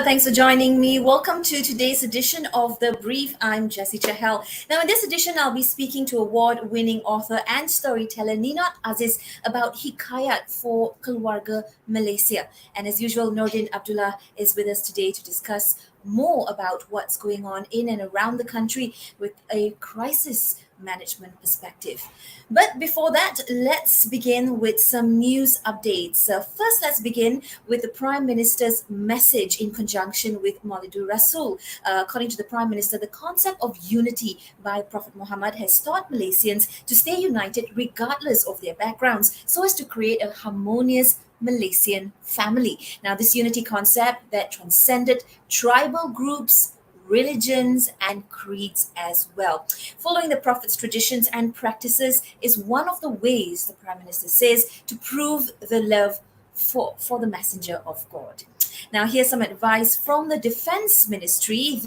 Thanks for joining me. Welcome to today's edition of The Brief. I'm Jessy Chahal. Now, in this edition, I'll be speaking to award-winning author and storyteller Ninot Aziz about Hikayat for Keluarga, Malaysia. And as usual, Nordin Abdullah is with us today to discuss more about what's going on in and around the country with a crisis management perspective. But before that, let's begin with some news updates. First, let's begin with the Prime Minister's message in conjunction with Maulidur Rasul. According to the Prime Minister, the concept of unity by Prophet Muhammad has taught Malaysians to stay united regardless of their backgrounds, so as to create a harmonious Malaysian family. Now, this unity concept that transcended tribal groups, religions and creeds as well. Following the Prophet's traditions and practices is one of the ways, the Prime Minister says, to prove the love for the Messenger of God. Now, here's some advice from the Defence Ministry.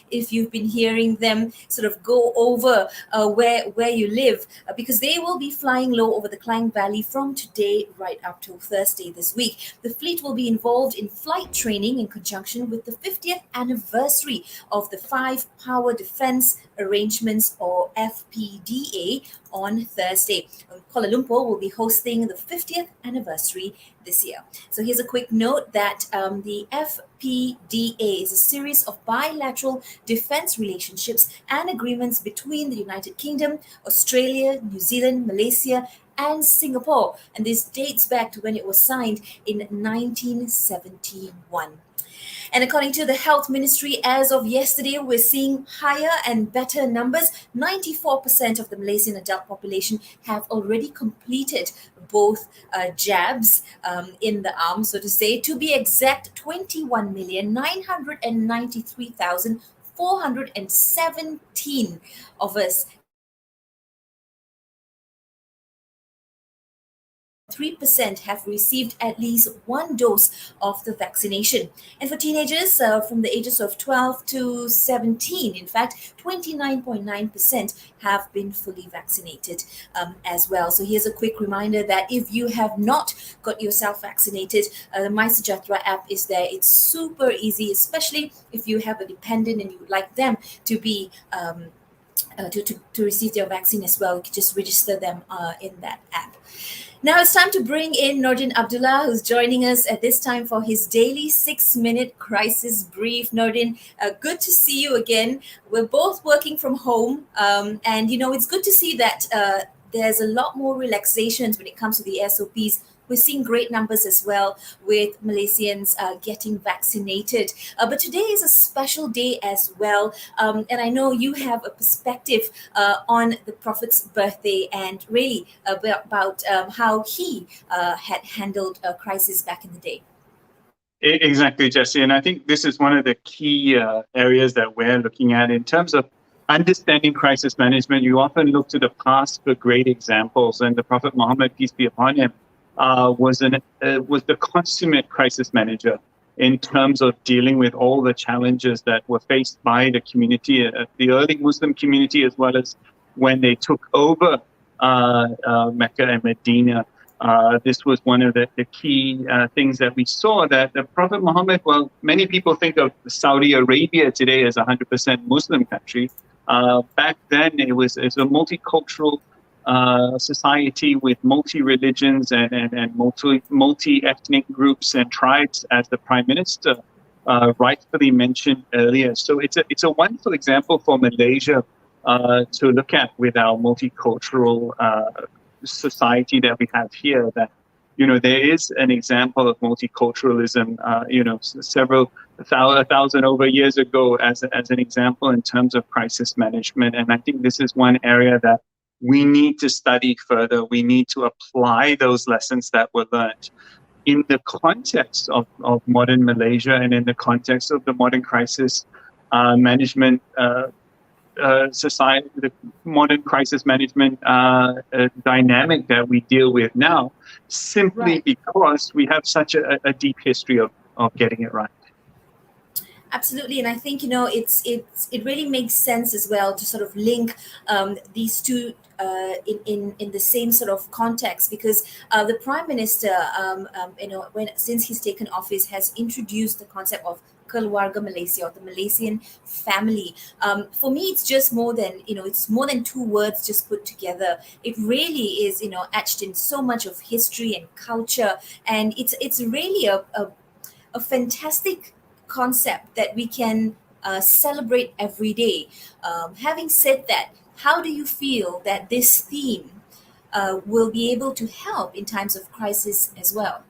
If you've been hearing them sort of go over where you live, because they will be flying low over the Klang Valley from today right up till Thursday this week. The fleet will be involved in flight training in conjunction with the 50th anniversary of the Five Power Defence Arrangements, or FPDA, on Thursday. Kuala Lumpur will be hosting the 50th anniversary this year. So here's a quick note that the FPDA is a series of bilateral defence relationships and agreements between the United Kingdom, Australia, New Zealand, Malaysia, and Singapore. And this dates back to when it was signed in 1971. And according to the Health Ministry, as of yesterday, we're seeing higher and better numbers. 94% of the Malaysian adult population have already completed both jabs in the arm, so to say. To be exact, 21,993,417 of us 3% have received at least one dose of the vaccination. And for teenagers from the ages of 12 to 17, in fact, 29.9% have been fully vaccinated as well. So here's a quick reminder that if you have not got yourself vaccinated, the MySejahtera app is there. It's super easy, especially if you have a dependent and you would like them to be to receive their vaccine as well. You can just register them in that app. Now it's time to bring in Nordin Abdullah, who's joining us at this time for his daily 6-minute crisis brief. Nordin, good to see you again. We're both working from home, and it's good to see that there's a lot more relaxations when it comes to the SOPs. We're seeing great numbers as well with Malaysians getting vaccinated. But today is a special day as well. And I know you have a perspective on the Prophet's birthday and really about how he had handled a crisis back in the day. Exactly, Jessy. And I think this is one of the key areas that we're looking at in terms of understanding crisis management. You often look to the past for great examples, and the Prophet Muhammad, peace be upon him, was the consummate crisis manager in terms of dealing with all the challenges that were faced by the community, the early Muslim community, as well as when they took over Mecca and Medina. This was one of the key things that we saw, that the Prophet Muhammad, well, many people think of Saudi Arabia today as a 100% Muslim country. Back then, it was a multicultural society with multi-religions and multi-ethnic groups and tribes, as the Prime Minister rightfully mentioned earlier. So it's a wonderful example for Malaysia to look at with our multicultural society that we have here, that there is an example of multiculturalism several thousand over years ago as an example in terms of crisis management. And I think this is one area that we need to study further. We need to apply those lessons that were learned in the context of modern Malaysia and in the context of the modern crisis management society, the modern crisis management dynamic that we deal with now, simply because we have such a deep history of getting it right. Absolutely, and I think it really makes sense as well to sort of link these two in the same sort of context, because the Prime Minister, since he's taken office, has introduced the concept of Keluarga Malaysia, or the Malaysian family. For me, it's just more than, it's more than two words just put together. It really is, etched in so much of history and culture, and it's really a fantastic concept that we can celebrate every day. Having said that, how do you feel that this theme will be able to help in times of crisis as well?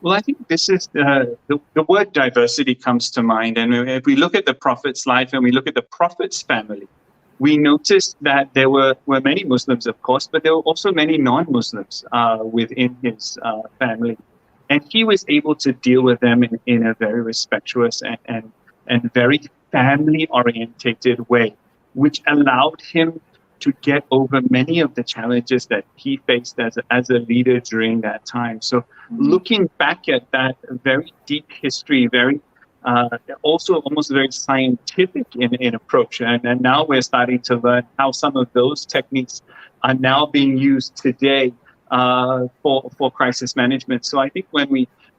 Well, I think this is the word diversity comes to mind. And if we look at the Prophet's life and we look at the Prophet's family, we noticed that there were many Muslims, of course, but there were also many non-Muslims within his family. And he was able to deal with them in a very respectuous and very family-orientated way, which allowed him to get over many of the challenges that he faced as a leader during that time. So looking back at that very deep history, very also almost very scientific in approach, and now we're starting to learn how some of those techniques are now being used today for crisis management. So I think when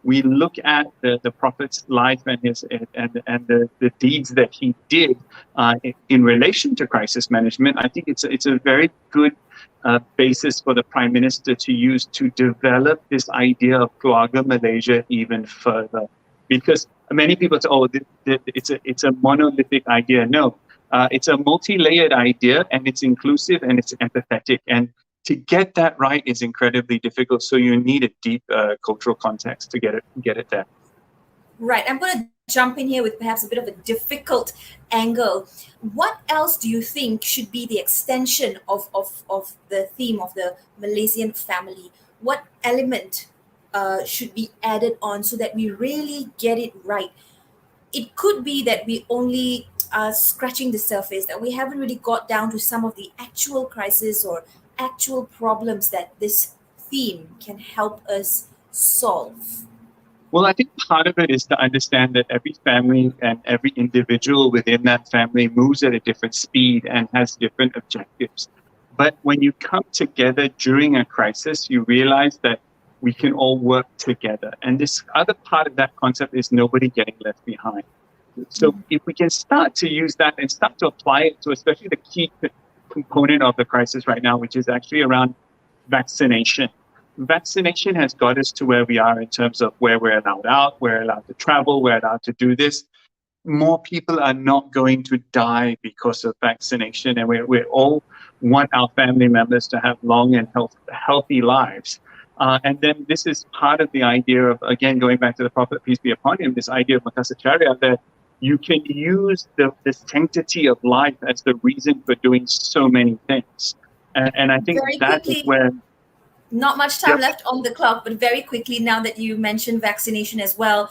we look at the Prophet's life and the deeds that he did in relation to crisis management, I think it's a very good basis for the Prime Minister to use to develop this idea of Keluarga Malaysia even further. Because many people say, oh, it's a monolithic idea. No, it's a multi-layered idea, and it's inclusive and it's empathetic. And to get that right is incredibly difficult. So you need a deep cultural context to get it there. Right. I'm going to jump in here with perhaps a bit of a difficult angle. What else do you think should be the extension of the theme of the Malaysian family? What element should be added on so that we really get it right? It could be that we only are scratching the surface, that we haven't really got down to some of the actual crises or actual problems that this theme can help us solve. Well, I think part of it is to understand that every family and every individual within that family moves at a different speed and has different objectives. But when you come together during a crisis, you realize that we can all work together. And this other part of that concept is nobody getting left behind. So if we can start to use that and start to apply it to especially the key component of the crisis right now, which is actually around vaccination. Vaccination has got us to where we are in terms of where we're allowed out, we're allowed to travel, we're allowed to do this. More people are not going to die because of vaccination, and we all want our family members to have long and healthy lives. And then this is part of the idea of, again, going back to the Prophet, peace be upon him, this idea of Makasacharya, that you can use the sanctity of life as the reason for doing so many things. And I think that is where... Not much time left on the clock, but very quickly, now that you mentioned vaccination as well,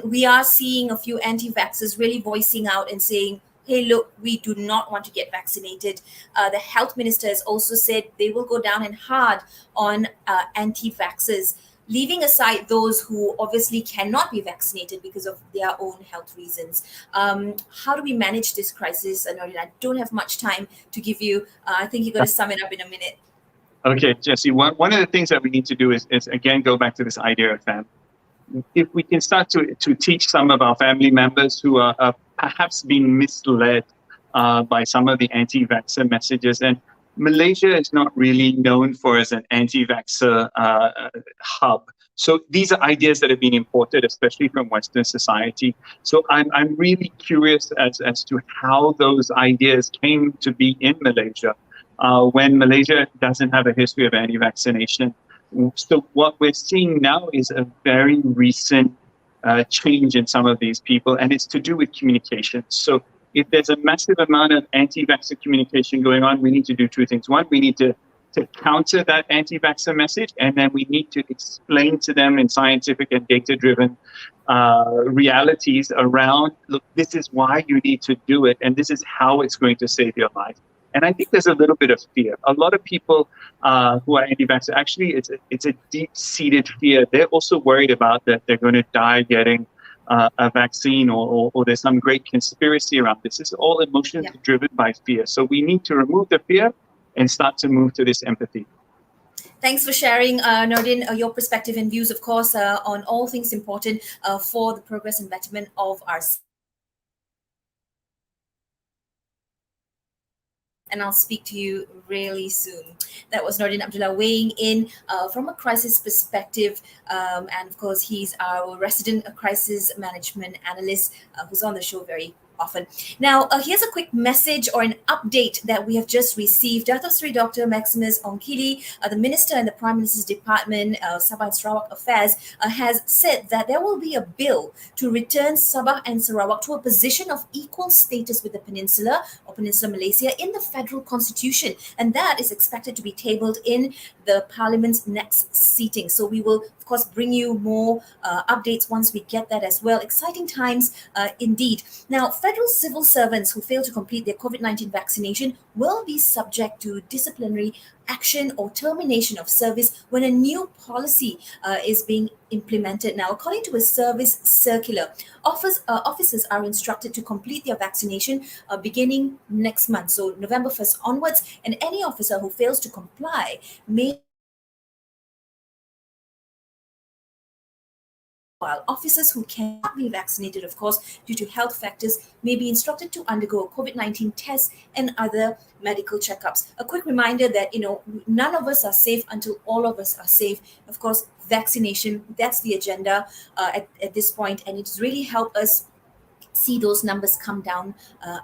we are seeing a few anti-vaxxers really voicing out and saying, hey, look, we do not want to get vaccinated. The health minister has also said they will go down and hard on anti-vaxxers, leaving aside those who obviously cannot be vaccinated because of their own health reasons. How do we manage this crisis? Nordin, I don't have much time to give you. I think you're going to sum it up in a minute. Okay, Jessy, one of the things that we need to do is again, go back to this idea of family. If we can start to teach some of our family members who are perhaps being misled by some of the anti-vaxxer messages, and Malaysia is not really known for as an anti-vaxxer hub. So these are ideas that have been imported, especially from Western society. So I'm really curious as to how those ideas came to be in Malaysia. When Malaysia doesn't have a history of anti-vaccination. So what we're seeing now is a very recent change in some of these people, and it's to do with communication. So if there's a massive amount of anti-vaxxer communication going on, we need to do two things. One, we need to counter that anti-vaxxer message, and then we need to explain to them in scientific and data-driven realities around, look, this is why you need to do it, and this is how it's going to save your life. And I think there's a little bit of fear. A lot of people who are anti-vaxxer, actually, it's a deep-seated fear. They're also worried about that they're going to die getting a vaccine, or there's some great conspiracy around this. It's all emotions driven by fear. So we need to remove the fear and start to move to this empathy. Thanks for sharing, Nordin, your perspective and views, of course, on all things important for the progress and betterment of our. And I'll speak to you really soon. That was Nordin Abdullah weighing in from a crisis perspective. And of course, he's our resident crisis management analyst who's on the show very often. Now, here's a quick message or an update that we have just received. Dato Sri Dr. Maximus Ongkili, the Minister in the Prime Minister's Department, Sabah and Sarawak Affairs, has said that there will be a bill to return Sabah and Sarawak to a position of equal status with the Peninsula or Peninsula Malaysia in the federal constitution. And that is expected to be tabled in the Parliament's next seating. So we will, of course, bring you more updates once we get that as well. Exciting times indeed. Now, federal civil servants who fail to complete their COVID-19 vaccination will be subject to disciplinary action or termination of service when a new policy is being implemented. Now, according to a service circular, officers are instructed to complete their vaccination beginning next month, so November 1st onwards, and any officer who fails to comply may. While officers who cannot be vaccinated, of course, due to health factors, may be instructed to undergo a COVID-19 test and other medical checkups. A quick reminder that, none of us are safe until all of us are safe. Of course, vaccination, that's the agenda at this point, and it's really helped us see those numbers come down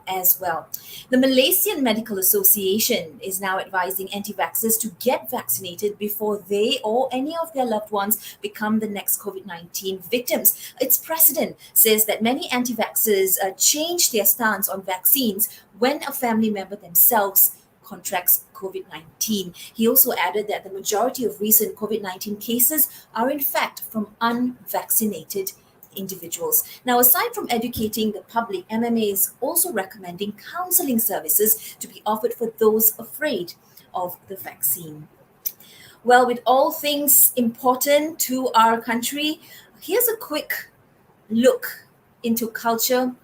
as well. The Malaysian Medical Association is now advising anti-vaxxers to get vaccinated before they or any of their loved ones become the next COVID-19 victims. Its president says that many anti-vaxxers change their stance on vaccines when a family member themselves contracts COVID-19. He also added that the majority of recent COVID-19 cases are in fact from unvaccinated individuals. Now, aside from educating the public, MMA is also recommending counseling services to be offered for those afraid of the vaccine. Well, with all things important to our country, here's a quick look into culture.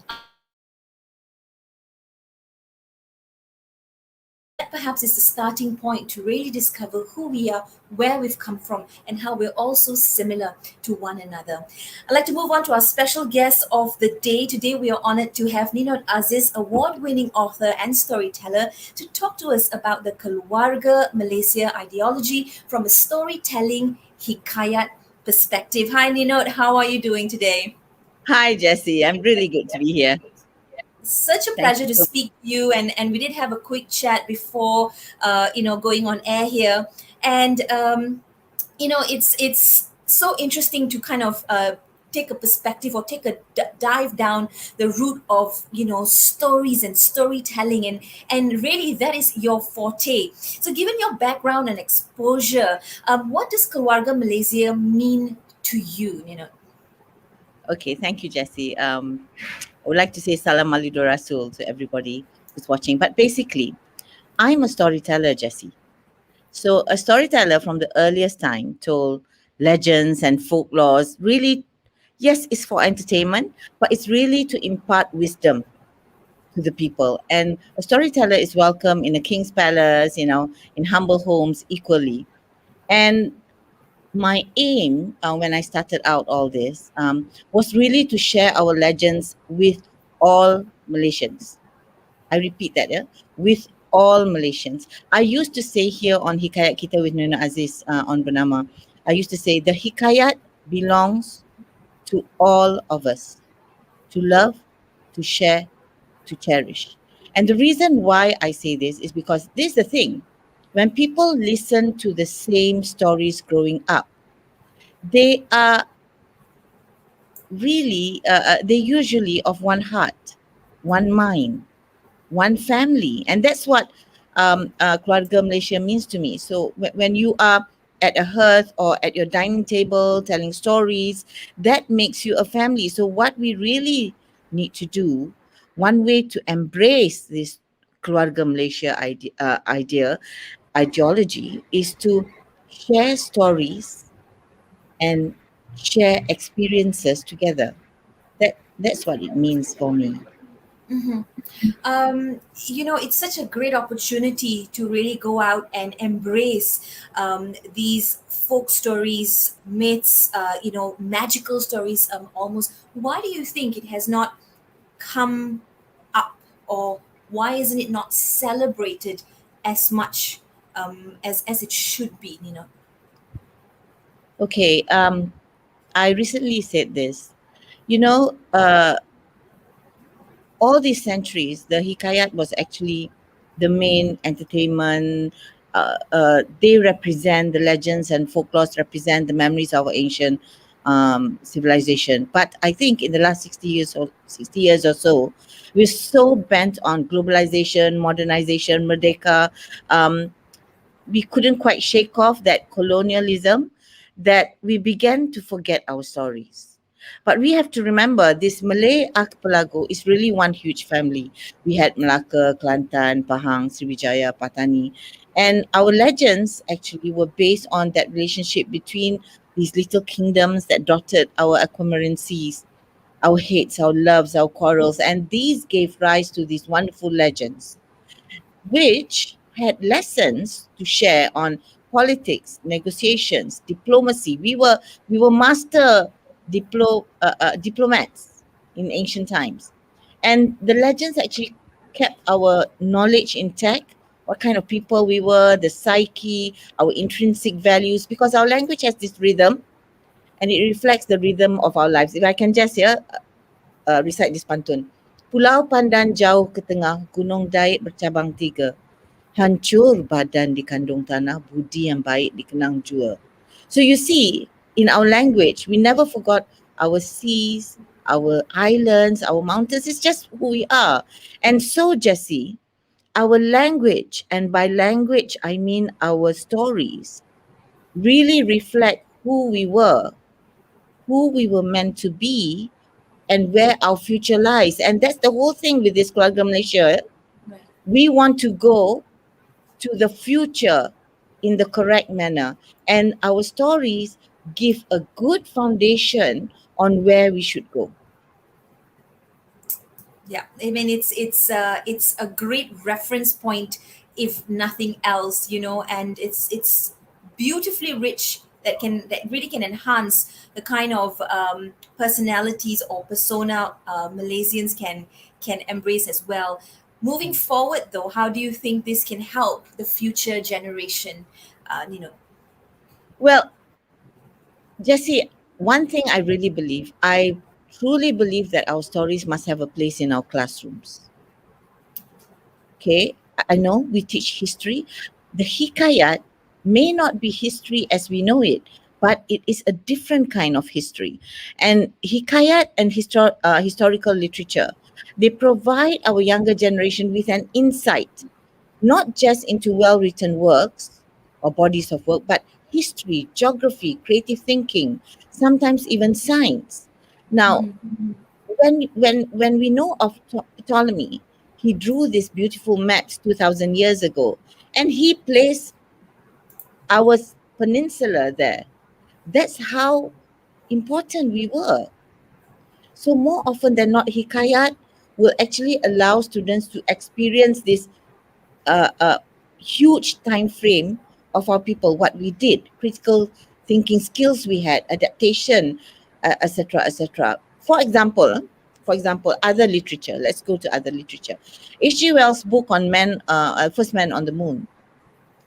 Perhaps is the starting point to really discover who we are, where we've come from, and how we're also similar to one another. I'd like to move on to our special guest of the day. Today, we are honored to have Ninot Aziz, award-winning author and storyteller, to talk to us about the Keluarga Malaysia ideology from a storytelling Hikayat perspective. Hi, Ninot. How are you doing today? Hi, Jessy. I'm really good to be here. Such a Thank pleasure you to so speak to you, and we did have a quick chat before going on air here, and it's so interesting to kind of take a perspective or take a dive down the root of stories and storytelling, and really that is your forte. So given your background and exposure, what does Keluarga Malaysia mean to you? Okay, thank you, Jessy. I would like to say Salam Alidur Rasul to everybody who's watching. But basically, I'm a storyteller, Jessy. So a storyteller from the earliest time told legends and folklores. Really, yes, it's for entertainment, but it's really to impart wisdom to the people. And a storyteller is welcome in a king's palace, in humble homes equally. And my aim when I started out all this was really to share our legends with all Malaysians. I repeat that, yeah, with all Malaysians. I used to say here on Hikayat Kita with Ninot Aziz on Bernama, I used to say the Hikayat belongs to all of us, to love, to share, to cherish. And the reason why I say this is because this is the thing. When people listen to the same stories growing up, they are really they usually of one heart, one mind, one family, and that's what Keluarga Malaysia means to me. So when you are at a hearth or at your dining table telling stories, that makes you a family. So what we really need to do, one way to embrace this Keluarga Malaysia ideology is to share stories and share experiences together. That's what it means for me. Mhm. It's such a great opportunity to really go out and embrace these folk stories, myths, magical stories almost. Why do you think it has not come up, or why isn't it not celebrated as much as it should be, Okay, I recently said this. You know, all these centuries, the Hikayat was actually the main entertainment. They represent the legends and folklores, represent the memories of our ancient civilization. But I think in the last 60 years or so, we're so bent on globalization, modernization, merdeka. Um, we couldn't quite shake off that colonialism, that we began to forget our stories. But we have to remember this Malay archipelago is really one huge family. We had Melaka, Kelantan, Pahang, Sriwijaya, Patani. And our legends actually were based on that relationship between these little kingdoms that dotted our aquamarine seas, our hates, our loves, our quarrels. And these gave rise to these wonderful legends which had lessons to share on politics, negotiations, diplomacy. We were master diplomats in ancient times, and the legends actually kept our knowledge intact. What kind of people we were, the psyche, our intrinsic values, because our language has this rhythm, and it reflects the rhythm of our lives. If I can just here recite this pantun. Pulau Pandan jauh ke tengah, gunung Daik bercabang tiga. Hancur badan dikandung tanah, budi yang baik dikenang jua. So you see, in our language, we never forgot our seas, our islands, our mountains. It's just who we are. And so, Jessy, our language, and by language, I mean our stories, really reflect who we were meant to be, and where our future lies. And that's the whole thing with this Keluarga Malaysia. Right. We want to go to the future in the correct manner. And our stories give a good foundation on where we should go. Yeah, I mean it's a great reference point, if nothing else, and it's beautifully rich, that really can enhance the kind of personalities or persona Malaysians can embrace as well. Moving forward, though, how do you think this can help the future generation? Well, Jesse, one thing I truly believe that our stories must have a place in our classrooms. Okay, I know we teach history. The Hikayat may not be history as we know it, but it is a different kind of history. And Hikayat and historical literature, they provide our younger generation with an insight, not just into well-written works or bodies of work, but history, geography, creative thinking, sometimes even science. Now, when we know of Ptolemy, he drew these beautiful maps 2,000 years ago, and he placed our peninsula there. That's how important we were. So more often than not, Hikayat will actually allow students to experience this huge time frame of our people, what we did, critical thinking skills we had, adaptation, etc., etc. For example, other literature. Let's go to other literature. H.G. Wells' book on First Man on the Moon,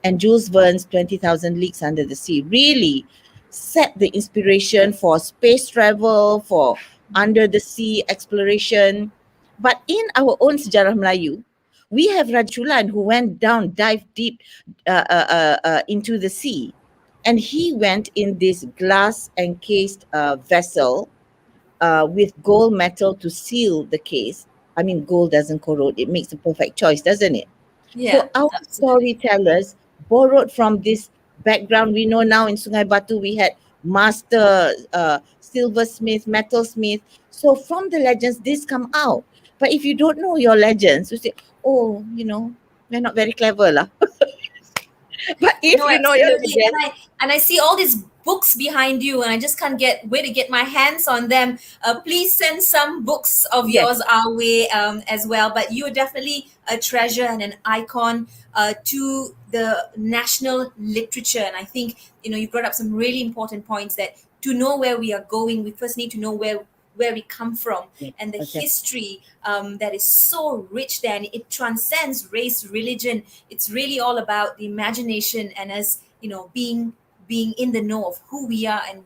and Jules Verne's 20,000 Leagues Under the Sea really set the inspiration for space travel, for under the sea exploration. But in our own sejarah Melayu, we have Rajulan who went down, dived deep into the sea. And he went in this glass encased vessel with gold metal to seal the case. I mean, gold doesn't corrode. It makes a perfect choice, doesn't it? Yeah, So our absolutely. storytellers borrowed from this background. We know now in Sungai Batu we had master silversmith, metalsmith. So from the legends, this come out. But if you don't know your legends, you say, oh, we're not very clever lah. But if No, you know your absolutely. legends, And I see all these books behind you, and I just can't wait to get my hands on them. Please send some books of Yes. yours our way as well. But you are definitely a treasure and an icon to the national literature. And I think you brought up some really important points, that to know where we are going, we first need to know where we come from, Yes, and the okay. history that is so rich there, and it transcends race, religion. It's really all about the imagination and us, being in the know of who we are and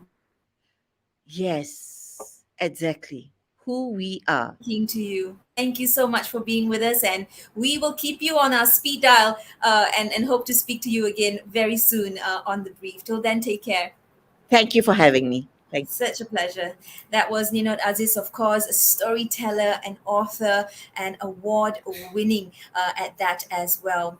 Yes, exactly. Who we are. speaking to you. Thank you so much for being with us, and we will keep you on our speed dial, and hope to speak to you again very soon on the brief. Till then, take care. Thank you for having me. Thank you. Such a pleasure. That was Ninot Aziz, of course, a storyteller, an author, and award winning at that as well.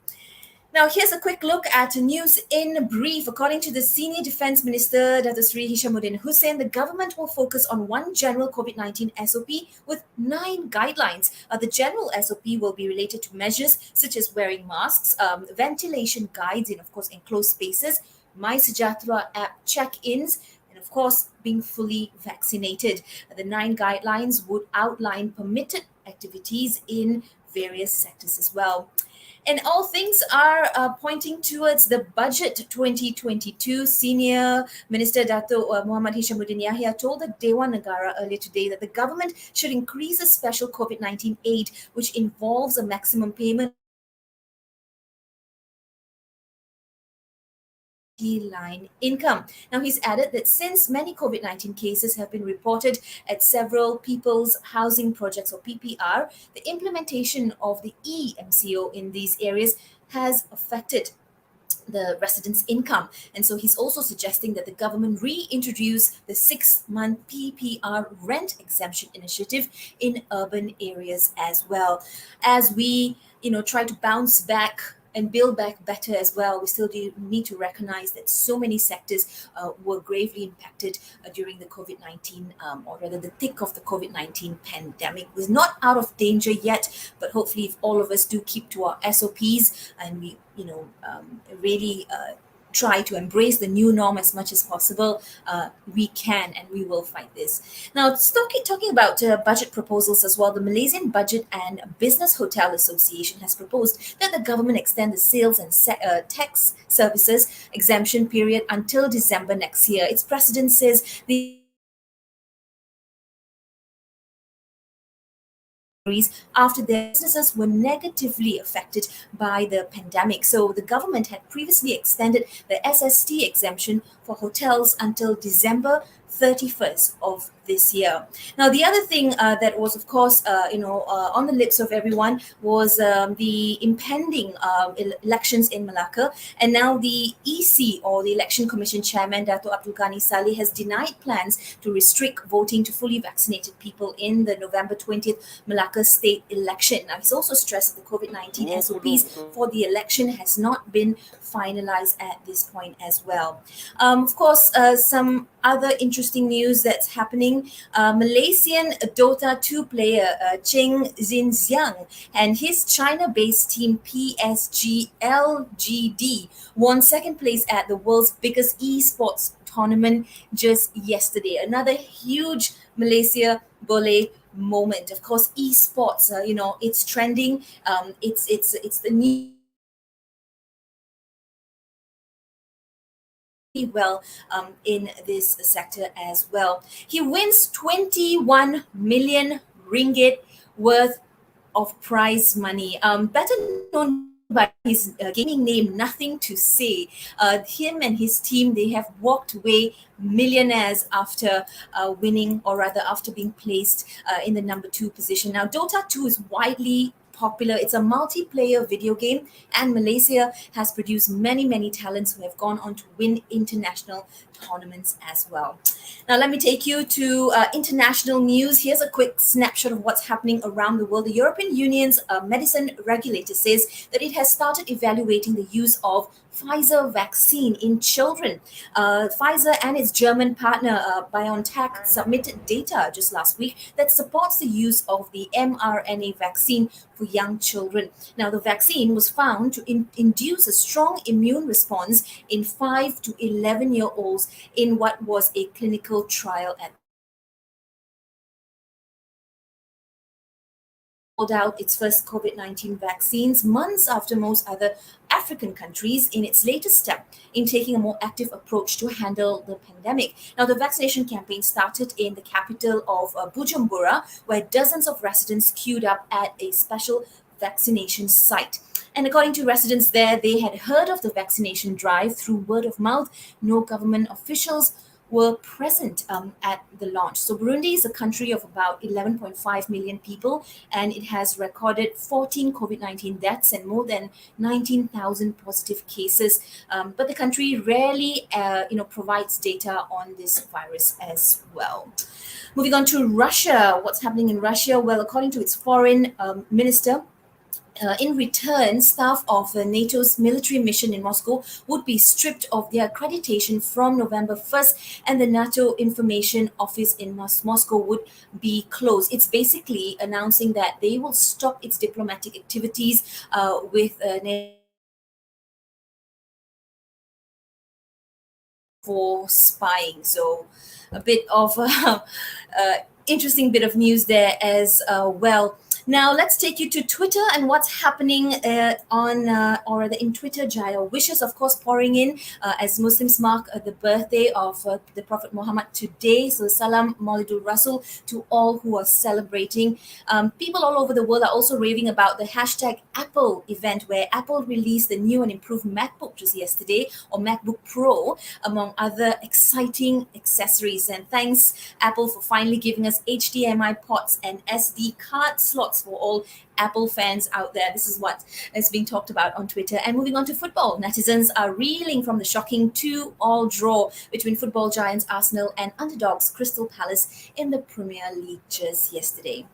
Now, here's a quick look at news in brief. According to the Senior Defence Minister, Dato Sri Hishamuddin Hussein, the government will focus on one general COVID-19 SOP with 9 guidelines. The general SOP will be related to measures such as wearing masks, ventilation guides in, of course, enclosed spaces, My Sejahtera app check-ins, and of course, being fully vaccinated. The 9 guidelines would outline permitted activities in various sectors as well. And all things are pointing towards the budget 2022. Senior Minister Dato Muhammad Hishamuddin Yahya told the Dewan Negara earlier today that the government should increase a special COVID-19 aid, which involves a maximum payment line income. Now, he's added that since many COVID-19 cases have been reported at several people's housing projects, or PPR, the implementation of the EMCO in these areas has affected the residents' income. And so he's also suggesting that the government reintroduce the 6-month PPR rent exemption initiative in urban areas as well. As we, try to bounce back and build back better as well, we still do need to recognize that so many sectors were gravely impacted during the COVID-19, or rather the thick of the COVID-19 pandemic. We're not out of danger yet, but hopefully if all of us do keep to our SOPs and we, really try to embrace the new norm as much as possible, we can and we will fight this. Now, talking about budget proposals as well, the Malaysian Budget and Business Hotel Association has proposed that the government extend the sales and tax services exemption period until December next year. Its president says the after their businesses were negatively affected by the pandemic. So the government had previously extended the SST exemption for hotels until December 31st of this year. Now, the other thing that was, of course, on the lips of everyone was the impending elections in Malacca. And now the EC, or the Election Commission Chairman, Dato Abdul Ghani Saleh, has denied plans to restrict voting to fully vaccinated people in the November 20th Malacca state election. Now, he's also stressed that the COVID-19 SOPs for the election has not been finalized at this point as well. Of course, some other interesting news that's happening. Malaysian Dota 2 player Cheng Xinjiang and his China-based team PSG LGD won second place at the world's biggest esports tournament just yesterday. Another huge Malaysia Boleh moment. Of course, esports, it's trending. It's the new well in this sector as well. He wins 21 million ringgit worth of prize money. Better known by his gaming name, Nothing to Say. Him and his team, they have walked away millionaires after winning, or rather after being placed in the number 2 position. Now, Dota 2 is widely popular. It's a multiplayer video game, and Malaysia has produced many talents who have gone on to win international tournaments as well. Now, let me take you to international news. Here's a quick snapshot of what's happening around the world. The European Union's medicine regulator says that it has started evaluating the use of Pfizer vaccine in children. Pfizer and its German partner BioNTech submitted data just last week that supports the use of the mRNA vaccine for young children. Now, the vaccine was found to induce a strong immune response in 5 to 11-year-olds in what was a clinical trial at rolled out its first COVID-19 vaccines months after most other African countries in its latest step in taking a more active approach to handle the pandemic. Now, the vaccination campaign started in the capital of Bujumbura, where dozens of residents queued up at a special vaccination site. And according to residents there, they had heard of the vaccination drive through word of mouth. No government officials were present at the launch. So Burundi is a country of about 11.5 million people, and it has recorded 14 COVID-19 deaths and more than 19,000 positive cases. But the country rarely, provides data on this virus as well. Moving on to Russia, what's happening in Russia? Well, according to its foreign minister, in return, staff of NATO's military mission in Moscow would be stripped of their accreditation from November 1st, and the NATO Information Office in Moscow would be closed. It's basically announcing that they will stop its diplomatic activities with NATO for spying. So, a bit of interesting bit of news there as well. Now, let's take you to Twitter and what's happening in Twitter. Jaya wishes, of course, pouring in as Muslims mark the birthday of the Prophet Muhammad today. So, Salam Maulidul Rasul to all who are celebrating. People all over the world are also raving about the hashtag Apple event, where Apple released the new and improved MacBook just yesterday, or MacBook Pro, among other exciting accessories. And thanks, Apple, for finally giving us HDMI ports and SD card slots for all Apple fans out there. This is what is being talked about on Twitter. And moving on to football, netizens are reeling from the shocking 2-2 draw between football giants Arsenal and underdogs Crystal Palace in the Premier League just yesterday.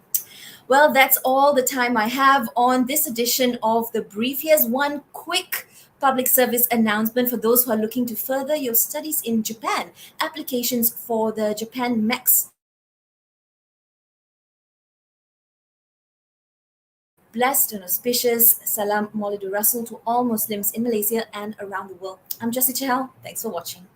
Well, that's all the time I have on this edition of The Brief. Here's one quick public service announcement for those who are looking to further your studies in Japan. Applications for the Japan Max blessed and auspicious. Salam Maulidul Rasul to all Muslims in Malaysia and around the world. I'm Jessy Chahal. Thanks for watching.